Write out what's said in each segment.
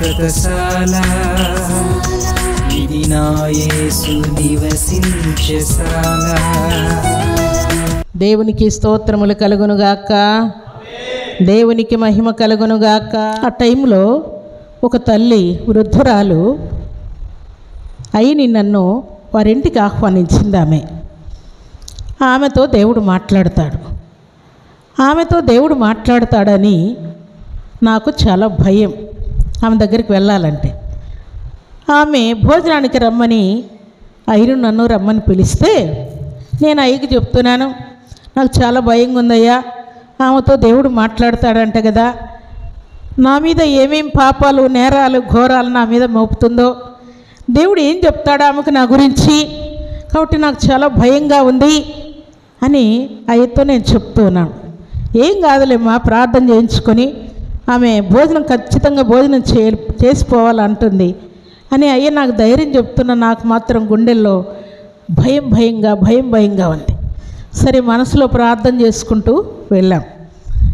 శాశ్వతశాల ఇది నా యేసు నివసించెశాల. దేవునికి స్తోత్రములు కలుగునుగాక, దేవునికి మహిమ కలుగునుగాక. ఆ టైంలో ఒక తల్లి వృద్ధురాలు అయ్యి నన్ను వారింటికి ఆహ్వానించింది. ఆమెతో దేవుడు మాట్లాడతాడని నాకు చాలా భయం ఆమె దగ్గరికి వెళ్ళాలంటే. ఆమె భోజనానికి రమ్మని అయ్యను నన్ను రమ్మని పిలిస్తే నేను అయ్యకి చెప్తున్నాను, నాకు చాలా భయంగా ఉందయ్యా, ఆమెతో దేవుడు మాట్లాడతాడంట కదా, నా మీద ఏమేం పాపాలు నేరాలు ఘోరాలు నా మీద మోపుతుందో, దేవుడు ఏం చెప్తాడు ఆమెకు నా గురించి, కాబట్టి నాకు చాలా భయంగా ఉంది అని అయ్యతో నేను చెప్తున్నాను. ఏం కాదులేమ్మా, ప్రార్థన చేయించుకొని ఆమె ఖచ్చితంగా భోజనం చేసిపోవాలంటుంది అని అయ్య నాకు ధైర్యం చెప్తున్నా. నాకు మాత్రం గుండెల్లో భయంగా ఉంది. సరే, మనసులో ప్రార్థన చేసుకుంటూ వెళ్ళాం.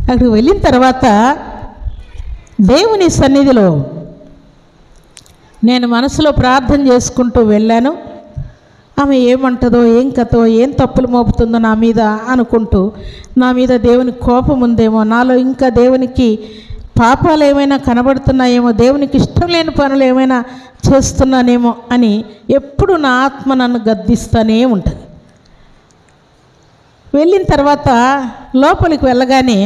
అక్కడికి వెళ్ళిన తర్వాత దేవుని సన్నిధిలో నేను మనసులో ప్రార్థన చేసుకుంటూ వెళ్ళాను. ఆమె ఏమంటుందో, ఏం కథో, ఏం తప్పులు మోపుతుందో నా మీద అనుకుంటూ, నా మీద దేవుని కోపం ఉందేమో, నాలో ఇంకా దేవునికి పాపాలు ఏమైనా కనబడుతున్నాయేమో, దేవునికి ఇష్టం లేని పనులు ఏమైనా చేస్తున్నానేమో అని ఎప్పుడు నా ఆత్మ నన్ను గద్దిస్తూనే ఉంటుంది. వెళ్ళిన తర్వాత లోపలికి వెళ్ళగానే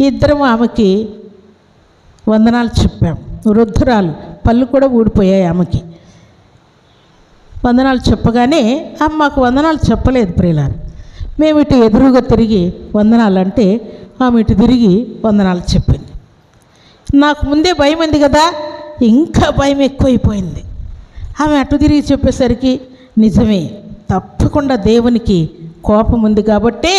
ఇద్దరం ఆమెకి వందనాలు చెప్పాం. వృద్ధురాలు, పళ్ళు కూడా ఊడిపోయాయి ఆమెకి. వందనాలు చెప్పగానే మాకు వందనాలు చెప్పలేదు ప్రియులారు. మేము ఇటు ఎదురుగా తిరిగి వందనాలు అంటే ఆమె ఇటు తిరిగి వందనాలు చెప్పింది. నాకు ముందే భయం ఉంది కదా, ఇంకా భయం ఎక్కువైపోయింది. ఆమె అటు తిరిగి చెప్పేసరికి నిజమే, తప్పకుండా దేవునికి కోపం ఉంది కాబట్టే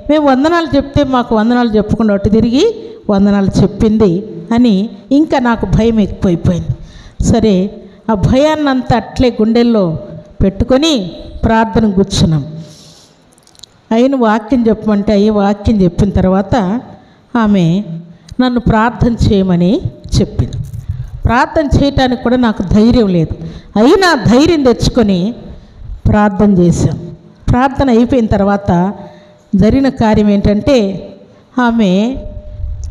మేము వందనాలు చెప్తే మాకు వందనాలు చెప్పకుండా అటు తిరిగి వందనాలు చెప్పింది అని ఇంకా నాకు భయం ఎక్కువైపోయింది. సరే, ఆ భయాన్నంతా అట్లే గుండెల్లో పెట్టుకొని ప్రార్థన కూర్చున్నాం. అయిన వాక్యం చెప్పమంటే అయ్యి వాక్యం చెప్పిన తర్వాత ఆమె నన్ను ప్రార్థన చేయమని చెప్పింది. ప్రార్థన చేయటానికి కూడా నాకు ధైర్యం లేదు. అయినా ధైర్యం తెచ్చుకొని ప్రార్థన చేశాం. ప్రార్థన అయిపోయిన తర్వాత జరిగిన కార్యం ఏంటంటే, ఆమె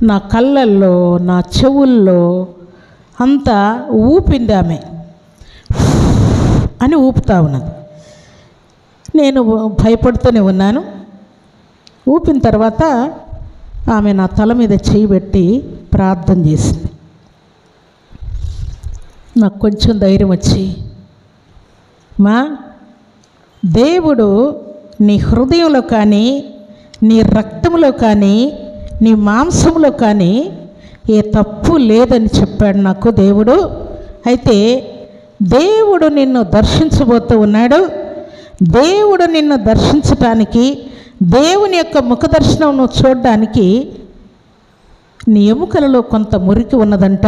నా కళ్ళల్లో నా చెవుల్లో అంతా ఊపింది. ఆమె అని ఊపుతా ఉన్నది. నేను భయపడుతూనే ఉన్నాను. ఊపిన తర్వాత ఆమె నా తల మీద చేయి పెట్టి ప్రార్థన చేసింది. నాకు కొంచెం ధైర్యం వచ్చి, మా దేవుడు నీ హృదయంలో కానీ, నీ రక్తంలో కానీ, నీ మాంసంలో కానీ ఏ తప్పు లేదని చెప్పాడు నాకు దేవుడు. అయితే దేవుడు నిన్ను దర్శించబోతూ ఉన్నాడు. దేవుడు నిన్ను దర్శించటానికి, దేవుని యొక్క ముఖ దర్శనం నువ్వు చూడడానికి నీ ఎముకలలో కొంత మురికి ఉన్నదంట.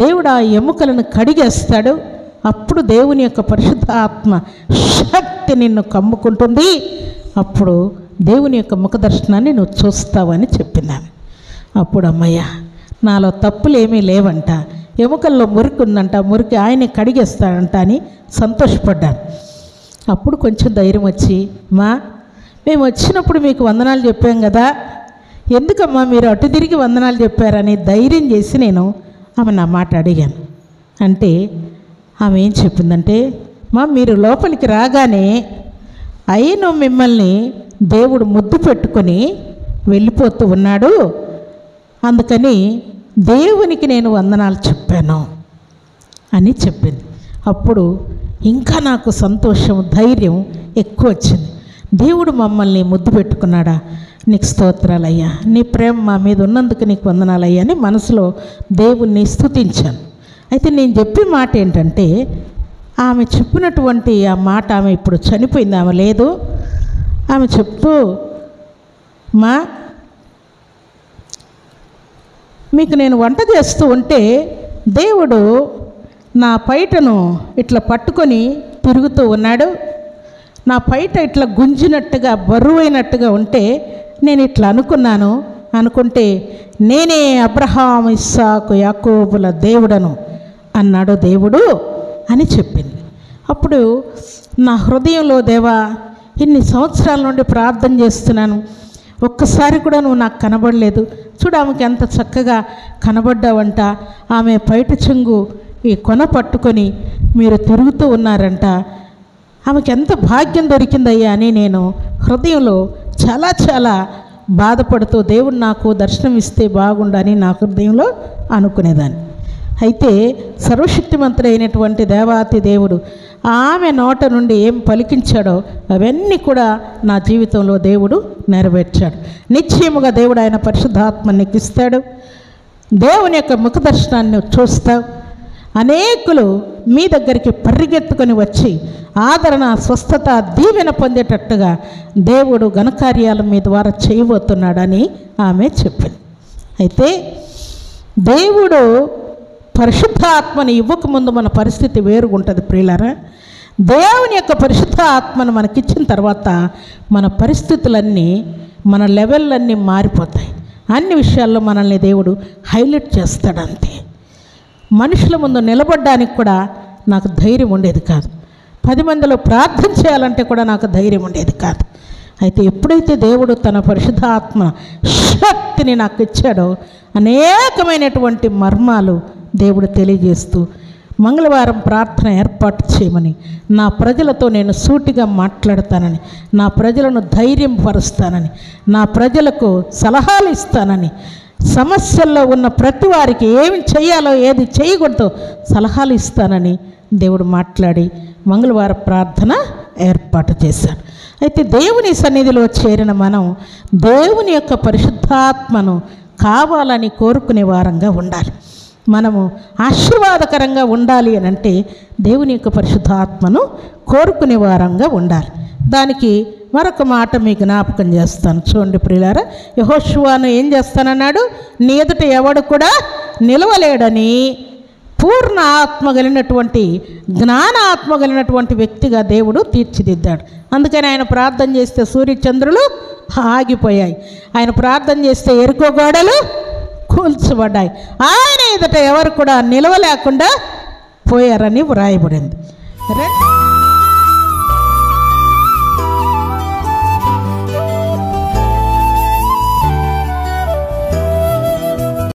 దేవుడు ఆ ఎముకలను కడిగేస్తాడు. అప్పుడు దేవుని యొక్క పరిశుద్ధ ఆత్మ శక్తి నిన్ను కమ్ముకుంటుంది. అప్పుడు దేవుని యొక్క ముఖ దర్శనాన్ని నువ్వు చూస్తావని చెప్పిందాను. అప్పుడు అమ్మయ్య, నాలో తప్పులు ఏమీ లేవంట, ఎముకల్లో మురికి ఉందంట, మురికి ఆయనే కడిగేస్తాడంట అని సంతోషపడ్డాను. అప్పుడు కొంచెం ధైర్యం వచ్చి, మేము వచ్చినప్పుడు మీకు వందనాలు చెప్పాం కదా, ఎందుకమ్మా మీరు అటు తిరిగి వందనాలు చెప్పారని ధైర్యం చేసి నేను ఆమె నా మాట అడిగాను. అంటే ఆమె ఏం చెప్పిందంటే, మీరు లోపలికి రాగానే అయిన మిమ్మల్ని దేవుడు ముద్దు పెట్టుకొని వెళ్ళిపోతూ ఉన్నాడు, అందుకని దేవునికి నేను వందనాలు చెప్పాను అని చెప్పింది. అప్పుడు ఇంకా నాకు సంతోషం, ధైర్యం ఎక్కువ వచ్చింది. దేవుడు మమ్మల్ని ముద్దు పెట్టుకున్నాడా, నీకు స్తోత్రాలయ్యా, నీ ప్రేమ మా మీద ఉన్నందుకు నీకు వందనాలయ్యా అని మనసులో దేవుణ్ణి స్తుతించాను. అయితే నేను చెప్పే మాట ఏంటంటే, ఆమె చెప్పినటువంటి ఆ మాట, ఆమె ఇప్పుడు చనిపోయింది, ఆమె లేదు. ఆమె చెప్తూ, మీకు నేను వంట చేస్తూ ఉంటే దేవుడు నా పైటను ఇట్లా పట్టుకొని తిరుగుతూ ఉన్నాడు. నా పైట ఇట్లా గుంజినట్టుగా బరువైనట్టుగా ఉంటే నేను ఇట్లా అనుకున్నాను. అనుకుంటే నేనే అబ్రహాం, ఇస్సాకు, యాకోబుల దేవుడను అన్నాడు దేవుడు అని చెప్పింది. అప్పుడు నా హృదయంలో, దేవా ఇన్ని సంవత్సరాల నుండి ప్రార్థన చేస్తున్నాను, ఒక్కసారి కూడా నువ్వు నాకు కనబడలేదు. చూడు ఆమెకి ఎంత చక్కగా కనబడ్డావంట, ఆమె పైట చెంగు ఈ కొన పట్టుకొని మీరు తిరుగుతూ ఉన్నారంట, ఆమెకి ఎంత భాగ్యం దొరికిందయ్యా అని నేను హృదయంలో చాలా చాలా బాధపడుతూ దేవుడు నాకు దర్శనం ఇస్తే బాగుండని నా హృదయంలో అనుకునేదాన్ని. అయితే సర్వశక్తిమంతుడైనటువంటి దేవాతి దేవుడు ఆమె నోట నుండి ఏం పలికించాడో అవన్నీ కూడా నా జీవితంలో దేవుడు నెరవేర్చాడు. నిశ్చయముగా దేవుడు ఆయన పరిశుద్ధాత్మని నీకు ఇస్తాడు. దేవుని యొక్క ముఖ దర్శనాన్ని చూస్తావు. అనేకులు మీ దగ్గరికి పరిగెత్తుకొని వచ్చి ఆదరణ, స్వస్థత, దీవెన పొందేటట్టుగా దేవుడు ఘనకార్యాలు మీ ద్వారా చేయబోతున్నాడని ఆమె చెప్పింది. అయితే దేవుడు పరిశుద్ధాత్మని ఇవ్వకముందు మన పరిస్థితి వేరుగుంటుంది ప్రియులారా. దేవుని యొక్క పరిశుద్ధ ఆత్మను మనకిచ్చిన తర్వాత మన పరిస్థితులన్నీ, మన లెవెల్లన్నీ మారిపోతాయి. అన్ని విషయాల్లో మనల్ని దేవుడు హైలైట్ చేస్తాడు. అంతే. మనుషుల ముందు నిలబడడానికి కూడా నాకు ధైర్యం ఉండేది కాదు. 10 మందిలో ప్రార్థన చేయాలంటే కూడా నాకు ధైర్యం ఉండేది కాదు. అయితే ఎప్పుడైతే దేవుడు తన పరిశుద్ధాత్మ శక్తిని నాకు ఇచ్చాడో అనేకమైనటువంటి మర్మాలు దేవుడు తెలియజేస్తూ మంగళవారం ప్రార్థన ఏర్పాటు చేయమని, నా ప్రజలతో నేను సూటిగా మాట్లాడతానని, నా ప్రజలను ధైర్యం పరుస్తానని, నా ప్రజలకు సలహాలు ఇస్తానని, సమస్యల్లో ఉన్న ప్రతి వారికి ఏమి చేయాలో ఏది చేయకూడదో సలహాలు ఇస్తానని దేవుడు మాట్లాడి మంగళవార ప్రార్థన ఏర్పాటు చేశాడు. అయితే దేవుని సన్నిధిలో చేరిన మనం దేవుని యొక్క పరిశుద్ధాత్మను కావాలని కోరుకునే వారంగా ఉండాలి. మనము ఆశీర్వాదకరంగా ఉండాలి అని అంటే దేవుని యొక్క పరిశుద్ధాత్మను కోరుకునే వారంగా ఉండాలి. దానికి మరొక మాట మీకు జ్ఞాపకం చేస్తాను. చూడండి ప్రియులారా, యెహోషువను ఏం చేస్తానన్నాడు? నీ ఎదుట ఎవడు కూడా నిలవలేడని పూర్ణ ఆత్మ కలిగినటువంటి, జ్ఞానాత్మ కలిగినటువంటి వ్యక్తిగా దేవుడు తీర్చిదిద్దాడు. అందుకని ఆయన ప్రార్థన చేస్తే సూర్యచంద్రులు ఆగిపోయాయి, ఆయన ప్రార్థన చేస్తే ఎరుకో గోడలు కూల్చబడ్డాయి, ఆయన ఎదుట ఎవరు కూడా నిలవలేకుండా పోయారని వ్రాయబడింది.